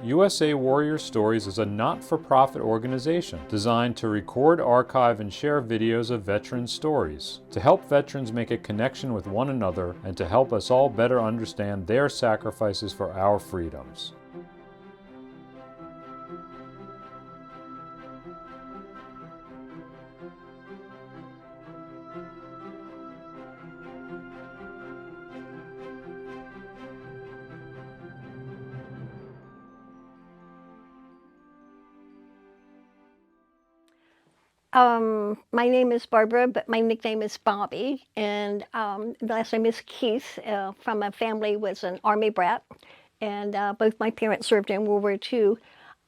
USA Warrior Stories is a not-for-profit organization designed to record, archive, and share videos of veteran stories, to help veterans make a connection with one another and to help us all better understand their sacrifices for our freedoms. My name is Barbara, but my nickname is Bobbie, and the last name is Keith. From a family was an Army brat, and both my parents served in World War II,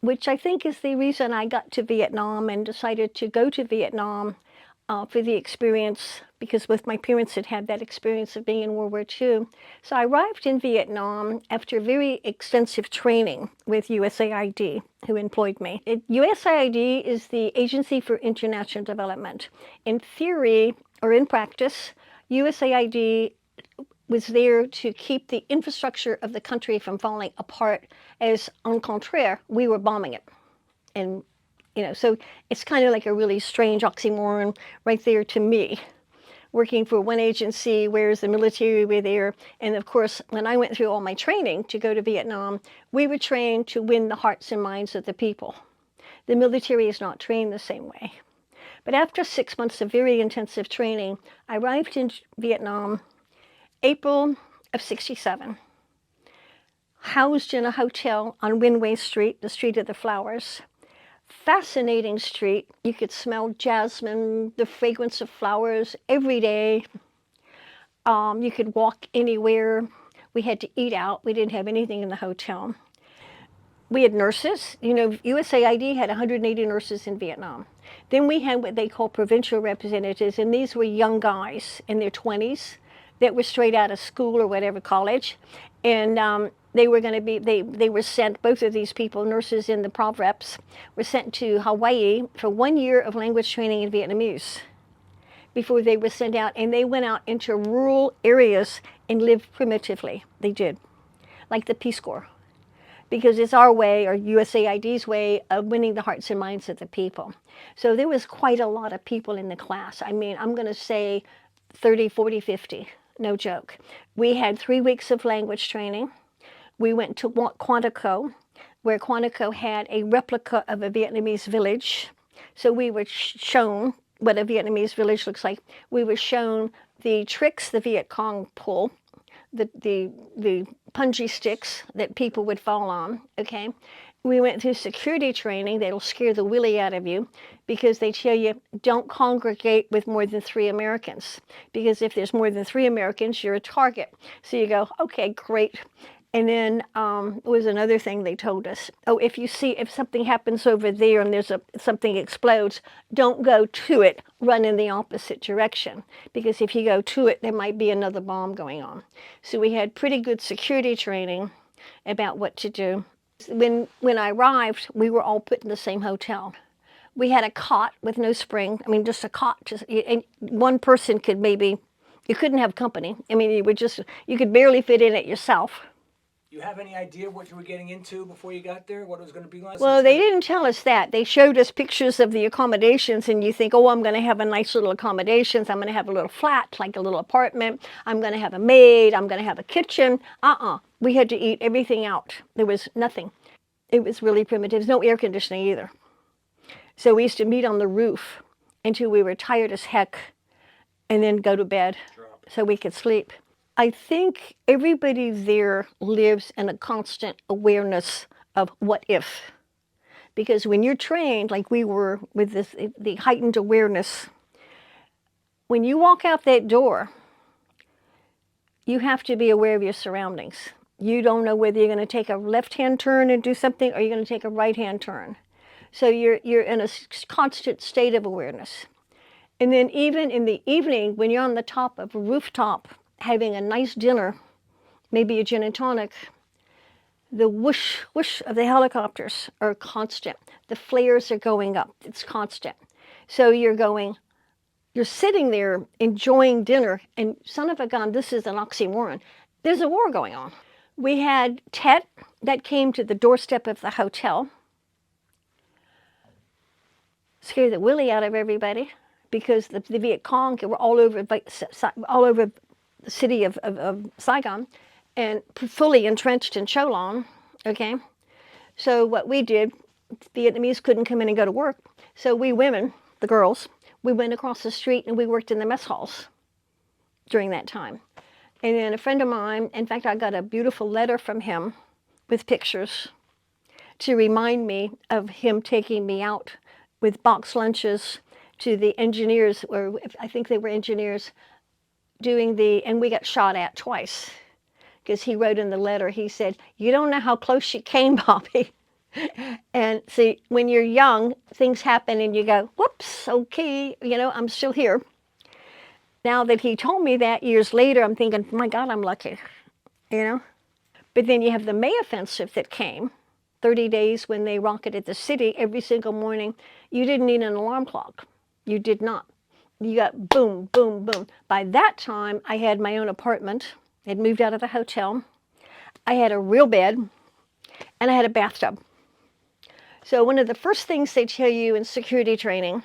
which I think is the reason I got to Vietnam and decided to go to Vietnam for the experience, because both my parents had had that experience of being in World War II. So I arrived in Vietnam after very extensive training with USAID, who employed me. USAID is the Agency for International Development. In theory, or in practice, USAID was there to keep the infrastructure of the country from falling apart, as en contraire, we were bombing it. And so it's kind of like a really strange oxymoron right there to me, working for one agency, whereas the military were there. And of course, when I went through all my training to go to Vietnam, we were trained to win the hearts and minds of the people. The military is not trained the same way. But after 6 months of very intensive training, I arrived in Vietnam, April of '67, housed in a hotel on Winway Street, the Street of the Flowers. Fascinating street. You could smell jasmine, the fragrance of flowers every day. You could walk anywhere. We had to eat out. We didn't have anything in the hotel. We had nurses. USAID had 180 nurses in Vietnam. Then we had what they call provincial representatives, and these were young guys in their 20s that were straight out of school or whatever, college. And they were going to be, they were sent, both of these people, nurses in the Prov Reps, were sent to Hawaii for 1 year of language training in Vietnamese before they were sent out. And they went out into rural areas and lived primitively. They did, like the Peace Corps, because it's our way, or USAID's way, of winning the hearts and minds of the people. So there was quite a lot of people in the class. I mean, I'm going to say 30, 40, 50, no joke. We had 3 weeks of language training. We went to Quantico, where Quantico had a replica of a Vietnamese village. So we were shown what a Vietnamese village looks like. We were shown the tricks the Viet Cong pull, the punji sticks that people would fall on, okay? We went through security training that'll scare the willy out of you, because they tell you don't congregate with more than 3 Americans, because if there's more than 3 Americans, you're a target. So you go, okay, great. And then was another thing they told us. Oh, if something happens over there and something explodes, don't go to it, run in the opposite direction. Because if you go to it, there might be another bomb going on. So we had pretty good security training about what to do. When I arrived, we were all put in the same hotel. We had a cot with no spring. I mean, just a cot. And one person could you couldn't have company. I mean, you could barely fit in it yourself. You have any idea what you were getting into before you got there? What it was going to be like? Well, they didn't tell us that. They showed us pictures of the accommodations, and you think, oh, I'm going to have a nice little accommodations. I'm going to have a little flat, like a little apartment. I'm going to have a maid. I'm going to have a kitchen. We had to eat everything out. There was nothing. It was really primitive. There's no air conditioning either. So we used to meet on the roof until we were tired as heck, and then go to bed so we could sleep. I think everybody there lives in a constant awareness of what if. Because when you're trained, like we were with the heightened awareness, when you walk out that door, you have to be aware of your surroundings. You don't know whether you're going to take a left-hand turn and do something, or you're going to take a right-hand turn. So you're in a constant state of awareness. And then even in the evening, when you're on the top of a rooftop, having a nice dinner, maybe a gin and tonic, the whoosh, whoosh of the helicopters are constant. The flares are going up. It's constant. So you're sitting there enjoying dinner, and son of a gun, this is an oxymoron. There's a war going on. We had Tet that came to the doorstep of the hotel. Scared the willy out of everybody because the Viet Cong were all over the city of Saigon and fully entrenched in Cho Long, okay? So what we did, Vietnamese couldn't come in and go to work, so we women, the girls, we went across the street and we worked in the mess halls during that time. And then a friend of mine, in fact, I got a beautiful letter from him with pictures to remind me of him taking me out with box lunches to the engineers, or I think they were engineers, and we got shot at twice. Because he wrote in the letter, he said, "You don't know how close you came, Bobbie." And see, when you're young, things happen and you go, whoops, okay, I'm still here. Now that he told me that years later, I'm thinking, my God, I'm lucky, But then you have the May offensive that came, 30 days when they rocketed the city every single morning. You didn't need an alarm clock. You did not. You got boom, boom, boom. By that time, I had my own apartment. I'd moved out of the hotel. I had a real bed, and I had a bathtub. So one of the first things they tell you in security training,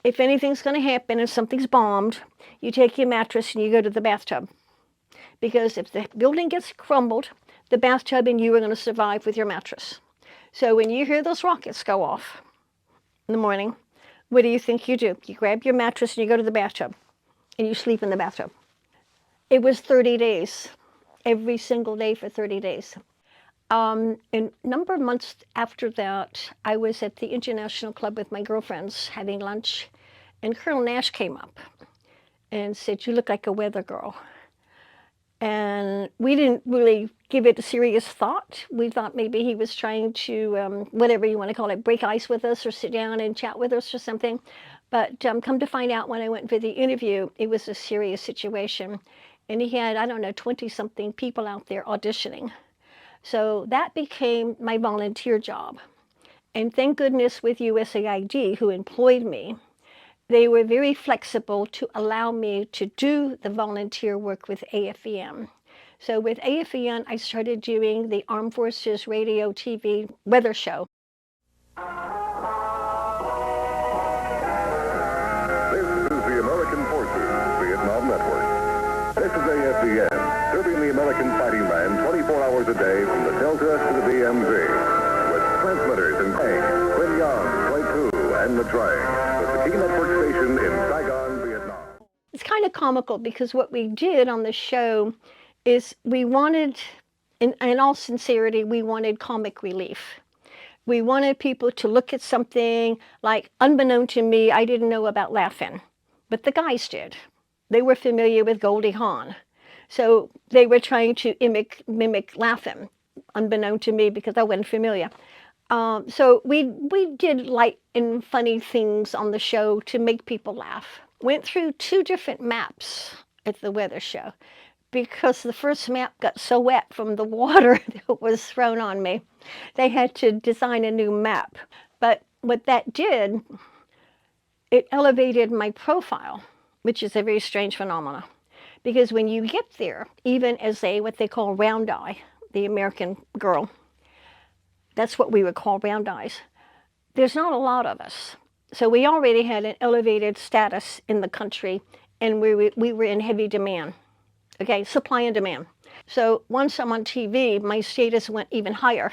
if anything's going to happen, if something's bombed, you take your mattress and you go to the bathtub. Because if the building gets crumbled, the bathtub and you are going to survive with your mattress. So when you hear those rockets go off in the morning, what do you think you do? You grab your mattress and you go to the bathtub, and you sleep in the bathtub. It was 30 days, every single day for 30 days. And a number of months after that, I was at the International Club with my girlfriends having lunch, and Colonel Nash came up and said, "You look like a weather girl." And we didn't really give it a serious thought. We thought maybe he was trying to, whatever you want to call it, break ice with us or sit down and chat with us or something. But come to find out when I went for the interview, it was a serious situation. And he had, 20-something people out there auditioning. So that became my volunteer job. And thank goodness with USAID, who employed me, they were very flexible to allow me to do the volunteer work with AFVN. So with AFVN, I started doing the Armed Forces Radio TV weather show. This is the American Forces Vietnam Network. This is AFVN, serving the American fighting man 24 hours a day from the Delta to the DMZ, with transmitters in Hang, Quin Yang, Pleiku, and Nha Trang, with the key network station in Saigon, Vietnam. It's kind of comical because what we did on the show is we wanted, in all sincerity, we wanted comic relief. We wanted people to look at something like, unbeknown to me, I didn't know about laughing, but the guys did. They were familiar with Goldie Hawn. So they were trying to mimic laughing, unbeknown to me because I wasn't familiar. So we did light and funny things on the show to make people laugh. Went through 2 different maps at the weather show because the first map got so wet from the water that was thrown on me. They had to design a new map. But what that did, it elevated my profile, which is a very strange phenomenon. Because when you get there, even as what they call round eye, the American girl, that's what we would call round eyes, there's not a lot of us. So we already had an elevated status in the country, and we were in heavy demand. Okay, supply and demand. So once I'm on TV, my status went even higher.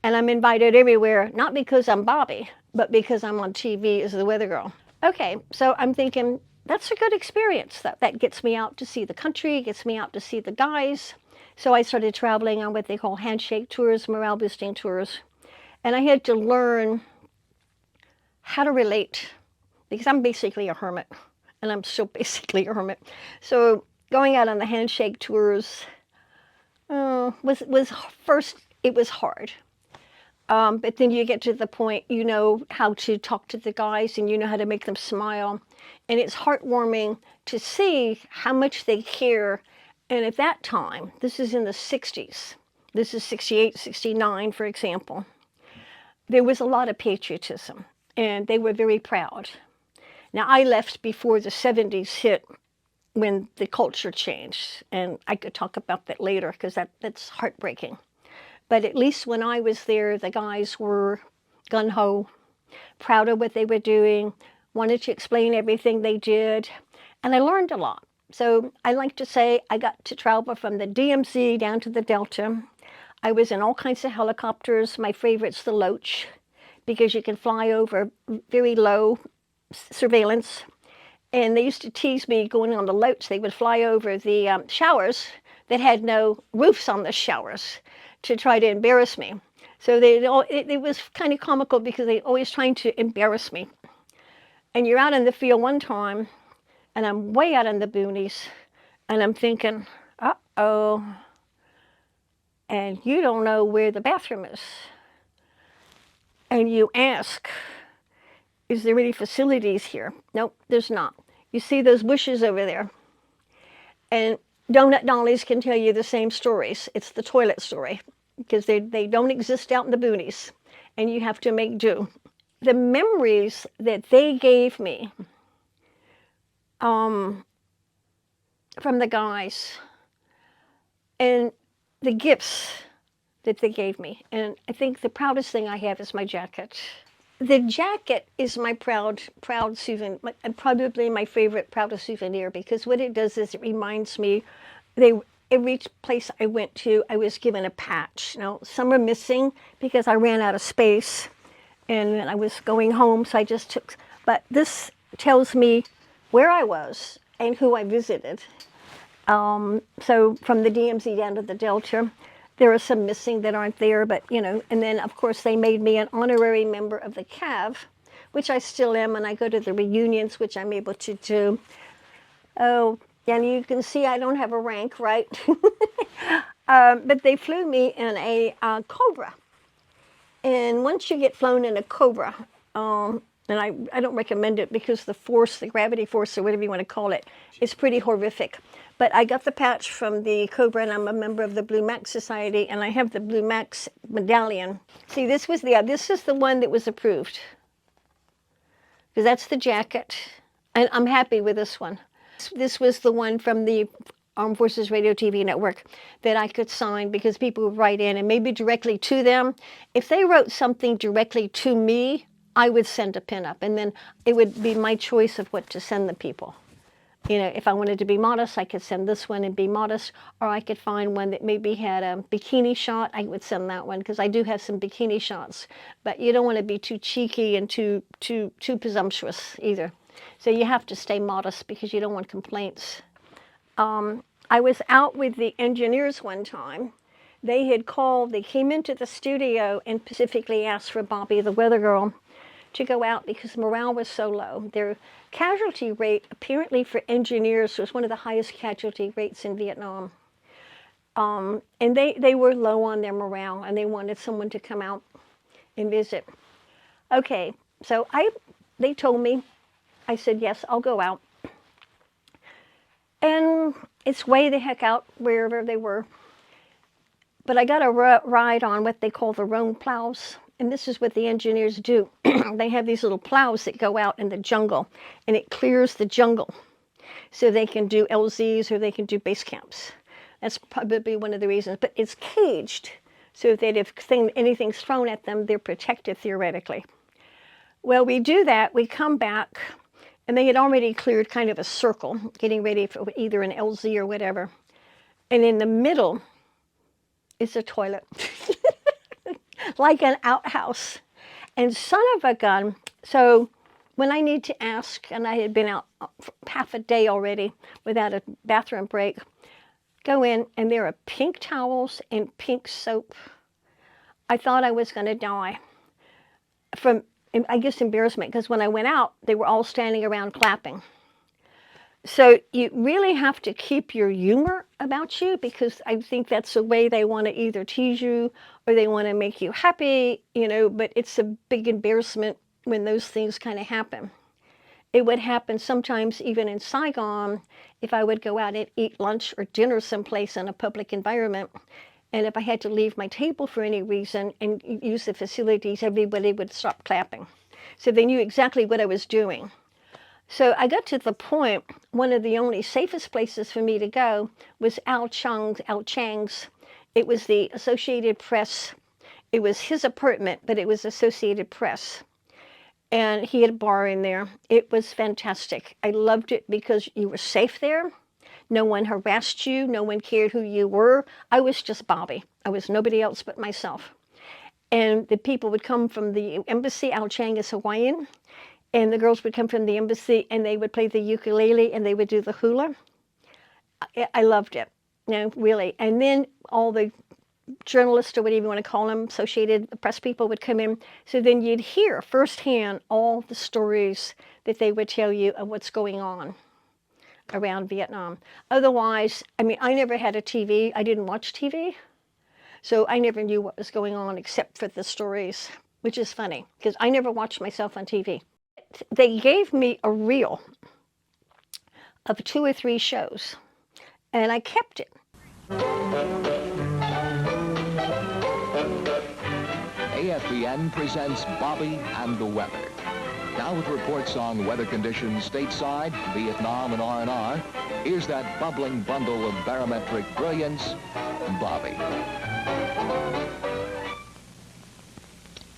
And I'm invited everywhere, not because I'm Bobbie, but because I'm on TV as the weather girl. Okay, so I'm thinking, that's a good experience. That gets me out to see the country, gets me out to see the guys. So I started traveling on what they call handshake tours, morale boosting tours. And I had to learn how to relate, because I'm basically a hermit, and I'm still basically a hermit. So going out on the handshake tours was first, it was hard. But then you get to the point, you know how to talk to the guys and you know how to make them smile. And it's heartwarming to see how much they care. And at that time, this is in the 60s, this is 68, 69, for example, there was a lot of patriotism and they were very proud. Now, I left before the 70s hit when the culture changed. And I could talk about that later because that's heartbreaking. But at least when I was there, the guys were gung-ho, proud of what they were doing, wanted to explain everything they did, and I learned a lot. So I like to say I got to travel from the DMZ down to the Delta. I was in all kinds of helicopters. My favorite's the Loach, because you can fly over very low surveillance. And they used to tease me going on the Loach. They would fly over the showers that had no roofs on the showers to try to embarrass me. So it was kind of comical because they always trying to embarrass me. And you're out in the field one time, and I'm way out in the boonies, and I'm thinking, uh-oh, and you don't know where the bathroom is. And you ask, is there any facilities here? Nope, there's not. You see those bushes over there? And donut dollies can tell you the same stories. It's the toilet story, because they don't exist out in the boonies, and you have to make do. The memories that they gave me from the guys, and the gifts that they gave me, and I think the proudest thing I have is my jacket. The jacket is my proud souvenir, and probably my favorite proudest souvenir, because what it does is it reminds me, every place I went to, I was given a patch. Now, some are missing because I ran out of space and I was going home, so I just took, but this tells me where I was and who I visited. So from the DMZ down to the Delta, there are some missing that aren't there, but you know, and then of course they made me an honorary member of the CAV, which I still am, and I go to the reunions, which I'm able to do. Oh, and you can see I don't have a rank, right? But they flew me in a Cobra. And once you get flown in a Cobra, and I don't recommend it because the force, the gravity force, or whatever you want to call it, is pretty horrific. But I got the patch from the Cobra, and I'm a member of the Blue Max Society, and I have the Blue Max medallion. See, this is the one that was approved, because that's the jacket, and I'm happy with this one. This was the one from the Armed Forces Radio TV Network that I could sign, because people would write in, and maybe directly to them. If they wrote something directly to me, I would send a pinup, and then it would be my choice of what to send the people. You know, if I wanted to be modest, I could send this one and be modest, or I could find one that maybe had a bikini shot. I would send that one, because I do have some bikini shots. But you don't want to be too cheeky and too presumptuous either. So you have to stay modest, because you don't want complaints. I was out with the engineers one time. They had called, they came into the studio and specifically asked for Bobbie the Weathergirl to go out because morale was so low. Their casualty rate, apparently for engineers, was one of the highest casualty rates in Vietnam. And they were low on their morale, and they wanted someone to come out and visit. Okay, so they told me, I said, yes, I'll go out. And it's way the heck out wherever they were. But I got a ride on what they call the roam plows. And this is what the engineers do. They have these little plows that go out in the jungle, and it clears the jungle. So they can do LZs, or they can do base camps. That's probably one of the reasons. But it's caged, so that if anything's thrown at them, they're protected theoretically. Well, we do that, we come back, and they had already cleared kind of a circle, getting ready for either an LZ or whatever. And in the middle is a toilet. Like an outhouse. And son of a gun, so when I need to ask, and I had been out for half a day already without a bathroom break, go in, and there are pink towels and pink soap. I thought I was going to die from, I guess, embarrassment, because when I went out, they were all standing around clapping. So you really have to keep your humor about you, because I think that's the way they want to either tease you or they want to make you happy, you know, but it's a big embarrassment when those things kind of happen. It would happen sometimes even in Saigon if I would go out and eat lunch or dinner someplace in a public environment. And if I had to leave my table for any reason and use the facilities, everybody would stop clapping. So they knew exactly what I was doing. So I got to the point, one of the only safest places for me to go was Al Chang's. It was the Associated Press. It was his apartment, but it was Associated Press. And he had a bar in there. It was fantastic. I loved it because you were safe there. No one harassed you. No one cared who you were. I was just Bobbie. I was nobody else but myself. And the people would come from the embassy. Al Chang is Hawaiian. And the girls would come from the embassy and they would play the ukulele and they would do the hula. I loved it, really. And then all the journalists, or whatever you want to call them, Associated Press people would come in. So then you'd hear firsthand all the stories that they would tell you of what's going on around Vietnam. Otherwise, I mean, I never had a TV. I didn't watch TV. So I never knew what was going on except for the stories, which is funny because I never watched myself on TV. They gave me a reel of 2 or 3 shows, and I kept it. AFVN presents Bobbie and the Weather. Now with reports on weather conditions stateside, Vietnam, and R&R, here's that bubbling bundle of barometric brilliance, Bobbie.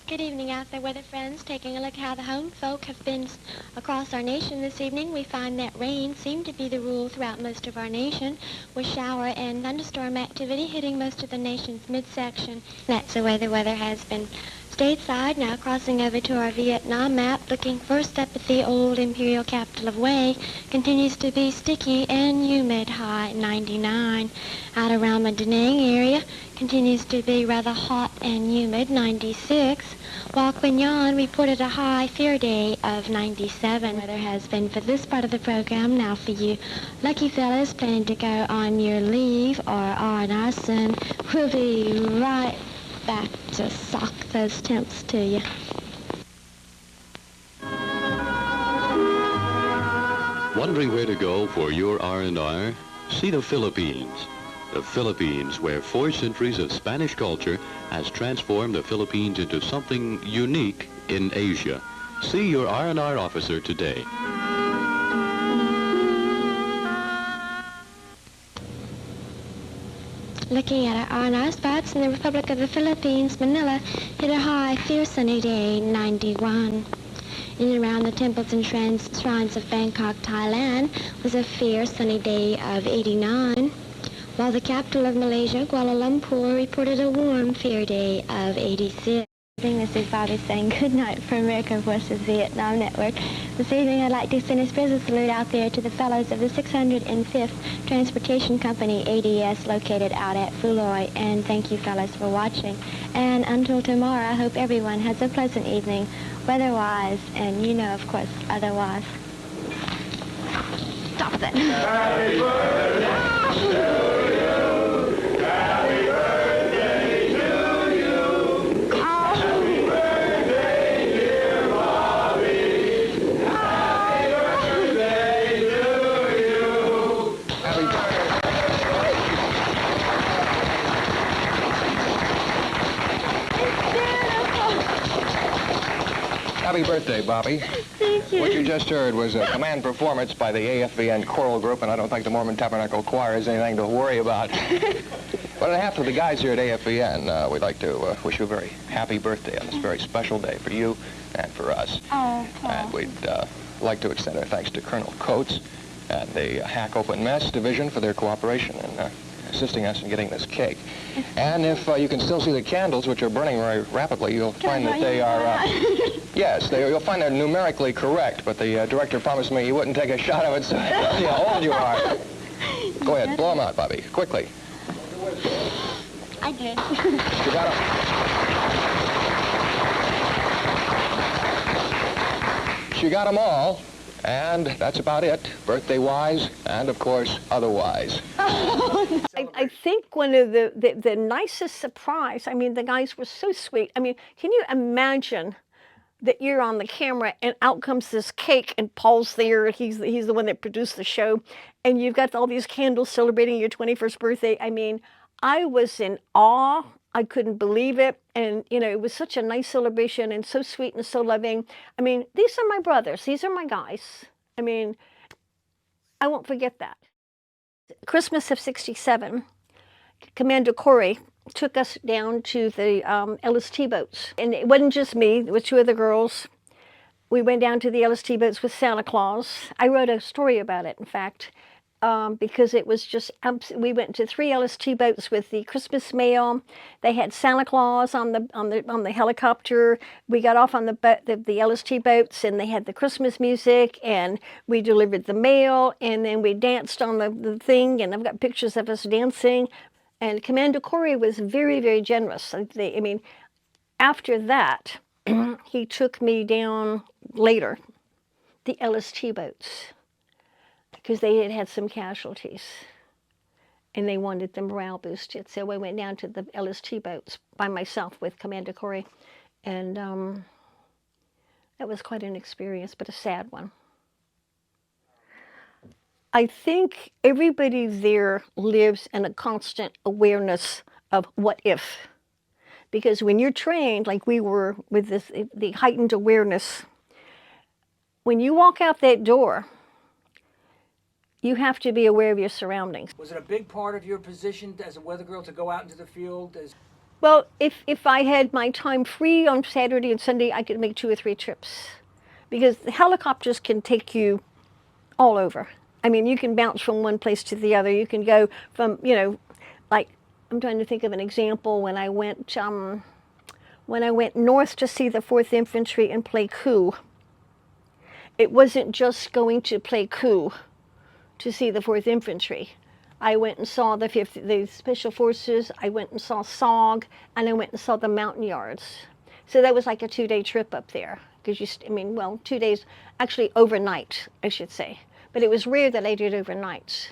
Good evening out there, weather friends. Taking a look at how the home folk have been across our nation this evening, we find that rain seemed to be the rule throughout most of our nation, with shower and thunderstorm activity hitting most of the nation's midsection. That's the way the weather has been stateside. Now crossing over to our Vietnam map, looking first up at the old imperial capital of Hue, continues to be sticky and humid, high 99. Out around the Da Nang area, continues to be rather hot and humid, 96. While Quy Nhon reported a high fair day of 97. Weather has been for this part of the program. Now for you lucky fellas planning to go on your leave or R&R soon, we'll be right back to sock those temps to you. Wondering where to go for your R&R? See the Philippines. The Philippines, where 4 centuries of Spanish culture has transformed the Philippines into something unique in Asia. See your R&R officer today. Looking at our R&R spots in the Republic of the Philippines, Manila hit a high, fair sunny day, 91. In and around the temples and shrines of Bangkok, Thailand, was a fair sunny day of 89. While the capital of Malaysia, Kuala Lumpur, reported a warm, fair day of 86. This is Bobbie saying good night from American Forces Vietnam Network. This evening I'd like to send a special salute out there to the fellows of the 605th Transportation Company, ADS, located out at Fuloy. And thank you fellows for watching. And until tomorrow, I hope everyone has a pleasant evening, weather-wise, and you know, of course, otherwise. Stop that. Happy birthday to you. Happy birthday to you. Happy birthday, dear Bobbie. Happy birthday to you. Happy Happy birthday, Bobbie. Thank you. What you just heard was a command performance by the AFVN choral group, and I don't think the Mormon Tabernacle Choir has anything to worry about. But on behalf of the guys here at AFVN, we'd like to wish you a very happy birthday on this very special day for you and for us. Oh, And we'd like to extend our thanks to Colonel Coates and the Hack Open Mess Division for their cooperation in assisting us in getting this cake. And if you can still see the candles, which are burning very rapidly, you'll find that they are, yes, you'll find they're numerically correct, but the director promised me he wouldn't take a shot of it, so see how old you are. Go ahead, blow them out, Bobbie, quickly. I did. You got them. She got them all, and that's about it, birthday-wise, and of course, otherwise. I think one of the nicest surprise, I mean, the guys were so sweet. I mean, can you imagine that you're on the camera and out comes this cake and Paul's there, he's the one that produced the show, and you've got all these candles celebrating your 21st birthday. I mean, I was in awe. I couldn't believe it. And, you know, it was such a nice celebration and so sweet and so loving. I mean, these are my brothers. These are my guys. I mean, I won't forget that. Christmas of '67, Commander Corey took us down to the LST boats. And it wasn't just me, it was two other girls. We went down to the LST boats with Santa Claus. I wrote a story about it, in fact, because it was just, we went to 3 LST boats with the Christmas mail. They had Santa Claus on the helicopter. We got off on the LST boats, and they had the Christmas music, and we delivered the mail, and then we danced on the thing, and I've got pictures of us dancing. And Commander Corey was very, very generous. I mean, after that, he took me down later, the LST boats, because they had had some casualties and they wanted the morale boosted. So I went down to the LST boats by myself with Commander Corey, and that was quite an experience, but a sad one. I think everybody there lives in a constant awareness of what if. Because when you're trained, like we were with the heightened awareness, when you walk out that door, you have to be aware of your surroundings. Was it a big part of your position as a weather girl to go out into the field? Well, if I had my time free on Saturday and Sunday, I could make 2 or 3 trips. Because the helicopters can take you all over. I mean, you can bounce from one place to the other. You can go from, you know, like, I'm trying to think of an example when I went north to see the 4th Infantry and play coup. It wasn't just going to play coup to see the 4th Infantry. I went and saw the Special Forces, I went and saw SOG, and I went and saw the Mountain Yards. So that was like a 2-day trip up there. Because 2 days, actually overnight, I should say. But it was rare that I did overnights,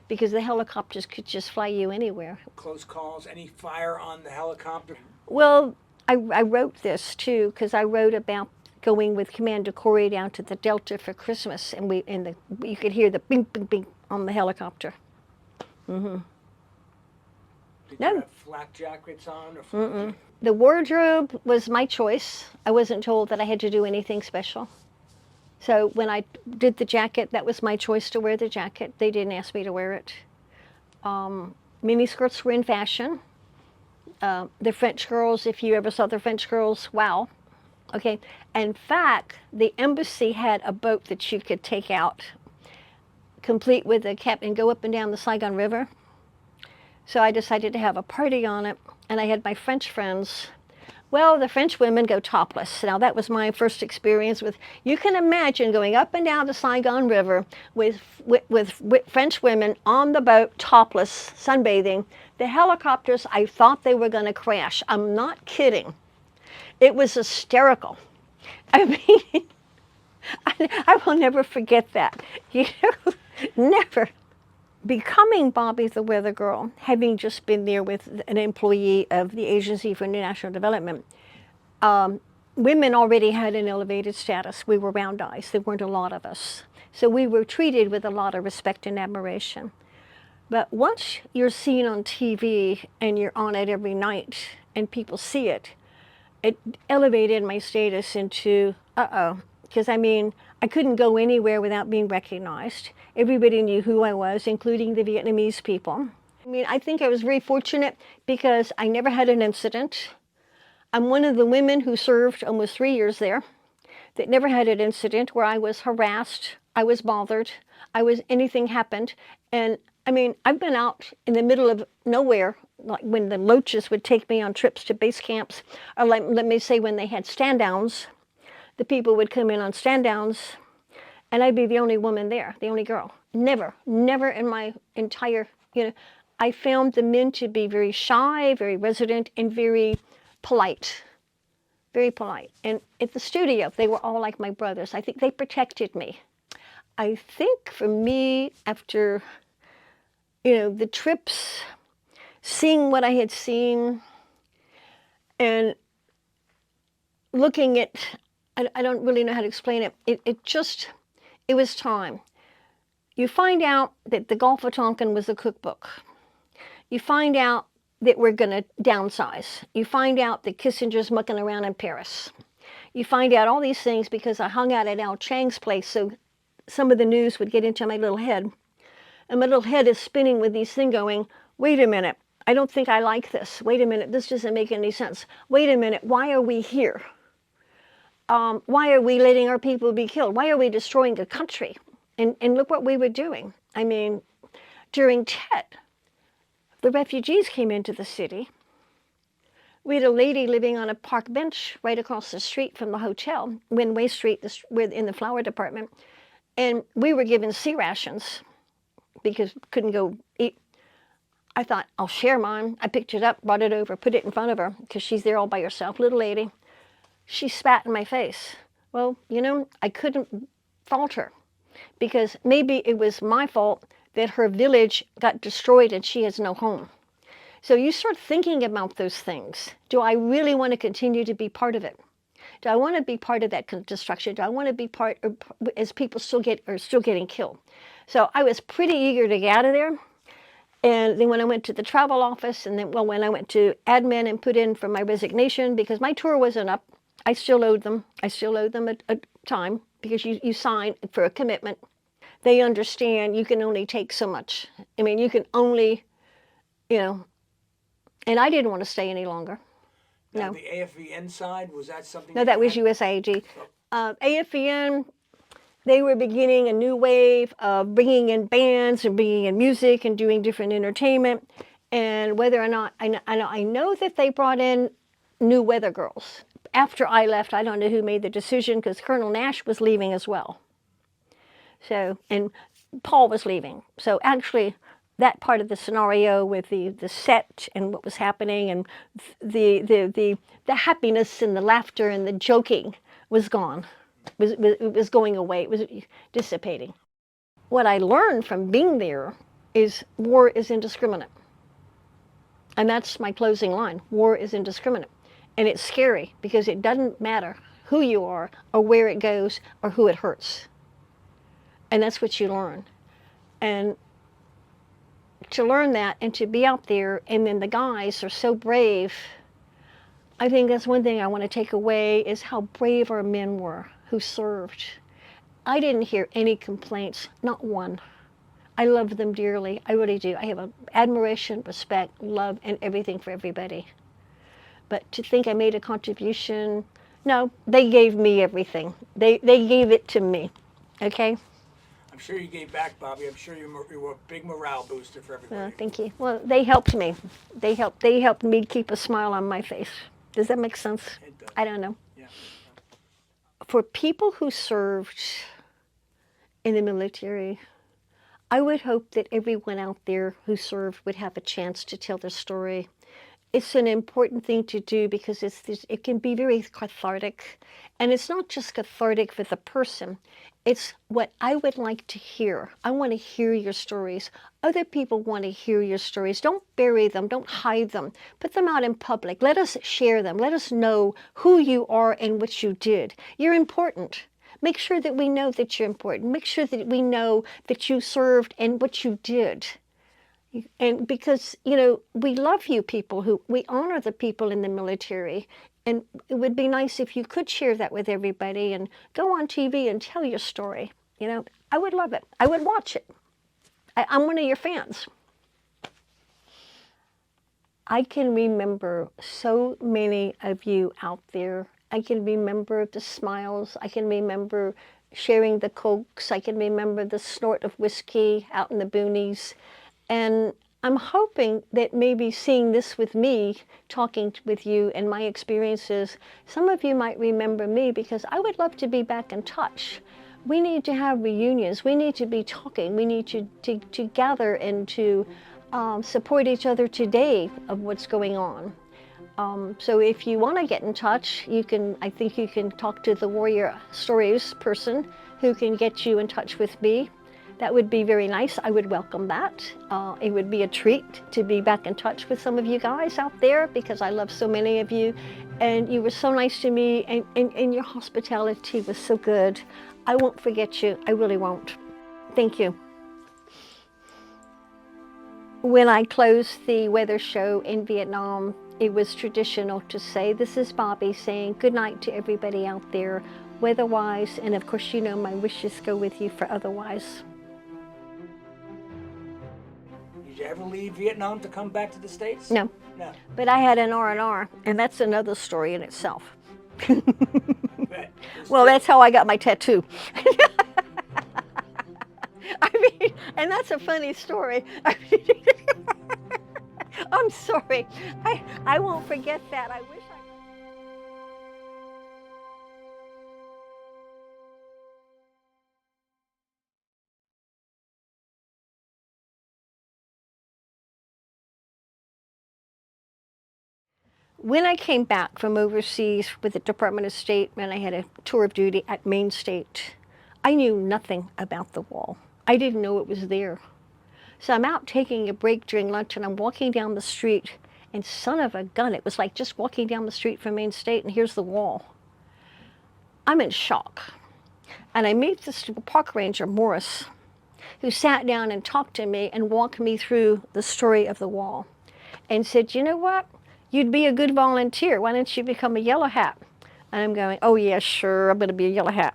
because the helicopters could just fly you anywhere. Close calls, any fire on the helicopter? Well, I wrote this too, because I wrote about going with Commander Corey down to the Delta for Christmas, and you could hear the bing, bing, bing on the helicopter. Mm-hmm. Did you have flak jackets on? Or The wardrobe was my choice. I wasn't told that I had to do anything special. So when I did the jacket, that was my choice to wear the jacket. They didn't ask me to wear it. Mini skirts were in fashion. The French girls, if you ever saw the French girls, wow. Okay. In fact, the embassy had a boat that you could take out, complete with a cap, and go up and down the Saigon River. So I decided to have a party on it, and I had my French friends. Well, the French women go topless. Now, that was my first experience with, you can imagine going up and down the Saigon River with French women on the boat, topless, sunbathing. The helicopters, I thought they were going to crash. I'm not kidding. It was hysterical. I mean, I will never forget that. You know, never. Becoming Bobbie the Weathergirl, having just been there with an employee of the Agency for International Development, women already had an elevated status. We were round eyes. There weren't a lot of us. So we were treated with a lot of respect and admiration. But once you're seen on TV and you're on it every night and people see it, it elevated my status into, because I mean, I couldn't go anywhere without being recognized. Everybody knew who I was, including the Vietnamese people. I mean, I think I was very fortunate because I never had an incident. I'm one of the women who served almost 3 years there that never had an incident where I was harassed, I was bothered, anything happened. And I mean, I've been out in the middle of nowhere, like when the Loaches would take me on trips to base camps, or let me say when they had stand-downs, the people would come in on stand-downs, and I'd be the only woman there, the only girl. Never in my entire, I found the men to be very shy, very resident, and very polite. Very polite. And at the studio, they were all like my brothers. I think they protected me. I think for me, after, the trips, seeing what I had seen, and looking at, I don't really know how to explain it. It was time. You find out that the Gulf of Tonkin was a cookbook. You find out that we're going to downsize. You find out that Kissinger's mucking around in Paris. You find out all these things because I hung out at Al Chang's place so some of the news would get into my little head. And my little head is spinning with these things going, wait a minute, I don't think I like this. Wait a minute, this doesn't make any sense. Wait a minute, why are we here? Why are we letting our people be killed? Why are we destroying a country? And look what we were doing. I mean, during Tet, the refugees came into the city. We had a lady living on a park bench right across the street from the hotel, Windway Street, in the flower department. And we were given sea rations because couldn't go eat. I thought, I'll share mine. I picked it up, brought it over, put it in front of her because she's there all by herself, little lady. She spat in my face. Well, you know, I couldn't fault her because maybe it was my fault that her village got destroyed and she has no home. So you start thinking about those things. Do I really want to continue to be part of it? Do I want to be part of that destruction? Do I want to be part, as people still getting killed? So I was pretty eager to get out of there. And then when I went to the travel office, and then, well, when I went to admin and put in for my resignation, because my tour wasn't up, I still owed them. I still owed them a time, because you sign for a commitment. They understand you can only take so much. I mean, you can only, you know, and I didn't want to stay any longer. Now, No. the AFVN side, was that something? No, that was you had? USAID. AFVN, they were beginning a new wave of bringing in bands and bringing in music and doing different entertainment. And whether or not, I know that they brought in new Weathergirls. After I left, I don't know who made the decision because Colonel Nash was leaving as well. So, and Paul was leaving. So actually, that part of the scenario with the set and what was happening and the happiness and the laughter and the joking was gone. It was going away. It was dissipating. What I learned from being there is war is indiscriminate. And that's my closing line. War is indiscriminate. And it's scary because it doesn't matter who you are or where it goes or who it hurts. And that's what you learn. And to learn that and to be out there, and then the guys are so brave. I think that's one thing I want to take away is how brave our men were who served. I didn't hear any complaints, not one. I love them dearly, I really do. I have a admiration, respect, love, and everything for everybody. But to think I made a contribution, no, they gave me everything. They gave it to me, okay? I'm sure you gave back, Bobbie. I'm sure you were a big morale booster for everybody. Thank you. Well, they helped me. They helped me keep a smile on my face. Does that make sense? It does. I don't know. Yeah. For people who served in the military, I would hope that everyone out there who served would have a chance to tell their story. It's an important thing to do because it can be very cathartic. And it's not just cathartic for the person. It's what I would like to hear. I want to hear your stories. Other people want to hear your stories. Don't bury them. Don't hide them. Put them out in public. Let us share them. Let us know who you are and what you did. You're important. Make sure that we know that you're important. Make sure that we know that you served and what you did. And because, you know, we love you people, we honor the people in the military. And it would be nice if you could share that with everybody and go on TV and tell your story. You know, I would love it. I would watch it. I'm one of your fans. I can remember so many of you out there. I can remember the smiles. I can remember sharing the cokes. I can remember the snort of whiskey out in the boonies. And I'm hoping that maybe seeing this with me, talking with you and my experiences, some of you might remember me because I would love to be back in touch. We need to have reunions. We need to be talking. We need to gather and to support each other today of what's going on. So if you want to get in touch, I think you can talk to the Warrior Stories person who can get you in touch with me. That would be very nice. I would welcome that. It would be a treat to be back in touch with some of you guys out there because I love so many of you. And you were so nice to me and your hospitality was so good. I won't forget you. I really won't. Thank you. When I closed the weather show in Vietnam, it was traditional to say, this is Bobbie saying good night to everybody out there. weather-wise, and of course, you know, my wishes go with you for otherwise. Did you ever leave Vietnam to come back to the States? No. No. But I had an R&R, and that's another story in itself. Well, that's how I got my tattoo. I mean, and that's a funny story. I'm sorry. I won't forget that. I wish I... When I came back from overseas with the Department of State and I had a tour of duty at Maine State, I knew nothing about the wall. I didn't know it was there. So I'm out taking a break during lunch and I'm walking down the street and son of a gun, it was like just walking down the street from Maine State and here's the wall. I'm in shock. And I meet this park ranger, Morris, who sat down and talked to me and walked me through the story of the wall and said, you know what? You'd be a good volunteer. Why don't you become a yellow hat? And I'm going, oh yeah, sure, I'm going to be a yellow hat.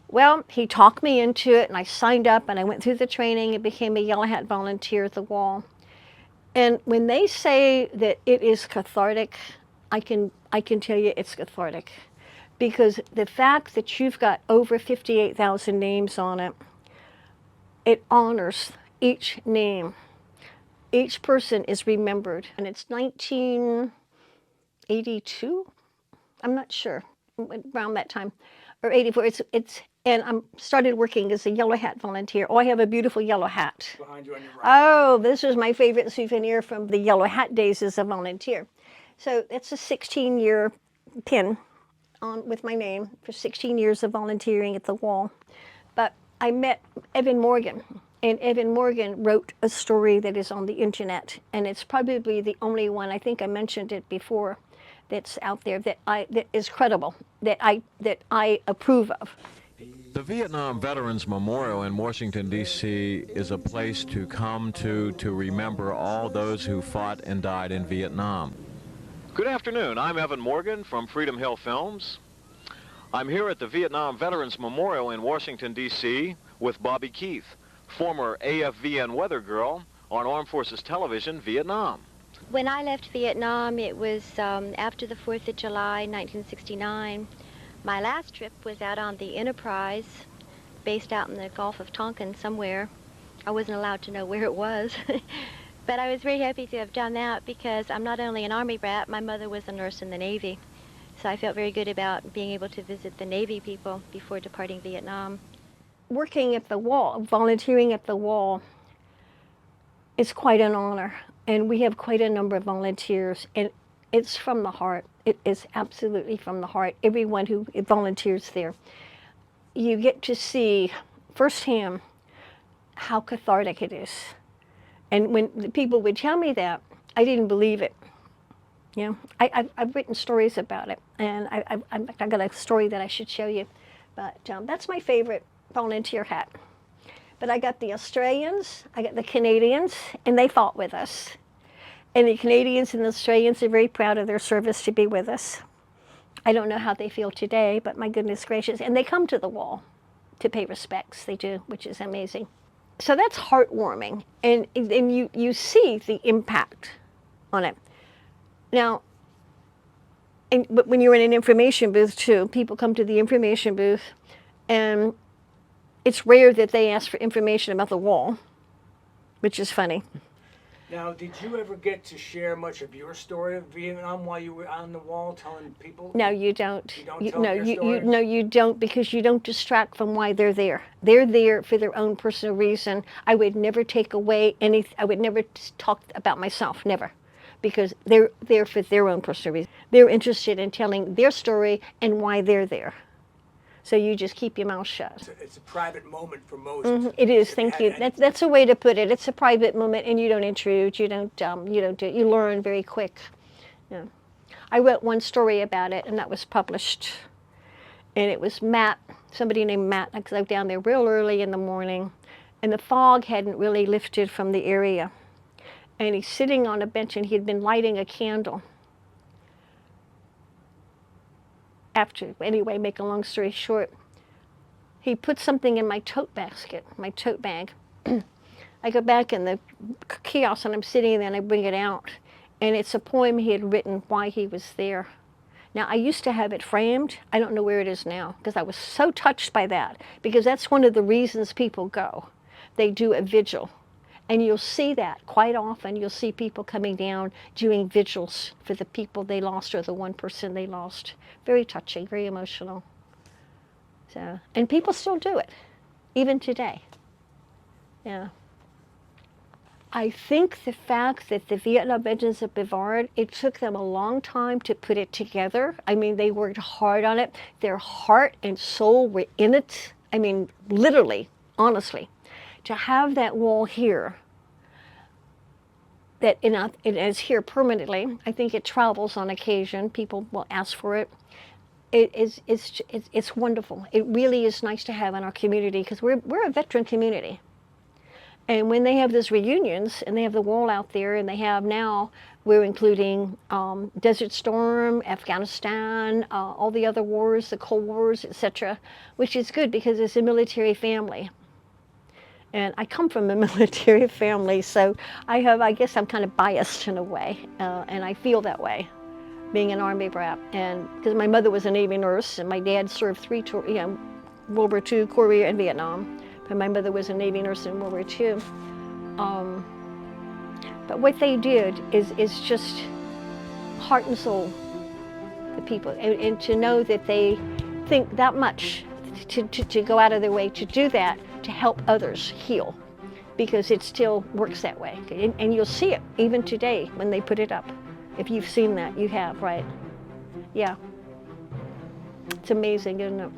Well, he talked me into it and I signed up and I went through the training and became a yellow hat volunteer at the wall. And when they say that it is cathartic, I can tell you it's cathartic. Because the fact that you've got over 58,000 names on it, it honors each name. Each person is remembered, and it's 1982. I'm not sure, around that time, or 84. And I started working as a yellow hat volunteer. Oh, I have a beautiful yellow hat. Behind you on your right. Oh, this is my favorite souvenir from the yellow hat days as a volunteer. So it's a 16-year pin on with my name for 16 years of volunteering at the wall. But I met Evan Morgan. And Evan Morgan wrote a story that is on the internet, and it's probably the only one, I think I mentioned it before, that's out there that is credible, that I approve of. The Vietnam Veterans Memorial in Washington, D.C. is a place to come to remember all those who fought and died in Vietnam. Good afternoon. I'm Evan Morgan from Freedom Hill Films. I'm here at the Vietnam Veterans Memorial in Washington, D.C. with Bobbie Keith, former AFVN Weathergirl on Armed Forces Television, Vietnam. When I left Vietnam, it was after the 4th of July, 1969. My last trip was out on the Enterprise, based out in the Gulf of Tonkin somewhere. I wasn't allowed to know where it was. But I was very happy to have done that because I'm not only an Army brat, my mother was a nurse in the Navy. So I felt very good about being able to visit the Navy people before departing Vietnam. Working at the wall, volunteering at the wall, is quite an honor. And we have quite a number of volunteers, and it's from the heart. It is absolutely from the heart. Everyone who volunteers there, you get to see firsthand how cathartic it is. And when the people would tell me that, I didn't believe it. You know, I've written stories about it, and I got a story that I should show you. But that's my favorite volunteer hat. But I got the Australians, I got the Canadians, and they fought with us. And the Canadians and the Australians are very proud of their service to be with us. I don't know how they feel today, but my goodness gracious. And they come to the wall to pay respects, they do, which is amazing. So that's heartwarming, and you see the impact on it. Now, but when you're in an information booth too, people come to the information booth, and it's rare that they ask for information about the wall, which is funny. Now, did you ever get to share much of your story of Vietnam while you were on the wall telling people? No, you don't. You don't tell their stories? No, you don't, because you don't distract from why they're there. They're there for their own personal reason. I would never take away anything. I would never talk about myself, never. Because they're there for their own personal reason. They're interested in telling their story and why they're there. So you just keep your mouth shut. It's a private moment for most. It is. Thank you. That's a way to put it. It's a private moment, and you don't intrude. You don't. You learn very quick. Yeah. I wrote one story about it, and that was published. And it was Matt, somebody named Matt, because I was down there real early in the morning, and the fog hadn't really lifted from the area. And he's sitting on a bench, and he had been lighting a candle. after, anyway, make a long story short, he put something in my tote basket, my tote bag. I go back in the kiosk and I'm sitting there and I bring it out, and it's a poem he had written while he was there. Now, I used to have it framed. I don't know where it is now because I was so touched by that, because that's one of the reasons people go. They do a vigil. And you'll see that quite often. You'll see people coming down doing vigils for the people they lost or the one person they lost. Very touching, very emotional. So, and people still do it, even today. Yeah. I think the fact that the Vietnam veterans of Brevard, it took them a long time to put it together. I mean, they worked hard on it. Their heart and soul were in it. I mean, literally, honestly. To have that wall here, that it is here permanently. I think it travels on occasion. People will ask for it. It's wonderful. It really is nice to have in our community, because we're a veteran community. And when they have those reunions and they have the wall out there, and they have now, we're including Desert Storm, Afghanistan, all the other wars, the Cold Wars, etc., which is good because it's a military family. And I come from a military family, so I guess I'm kind of biased in a way, and I feel that way, being an Army brat. And because my mother was a Navy nurse, and my dad served World War II, Korea, and Vietnam. But my mother was a Navy nurse in World War II. But what they did is just heart and soul, the people, and to know that they think that much, to go out of their way to do that, to help others heal, because it still works that way. And you'll see it even today when they put it up. If you've seen that, you have, right? Yeah. It's amazing, isn't it?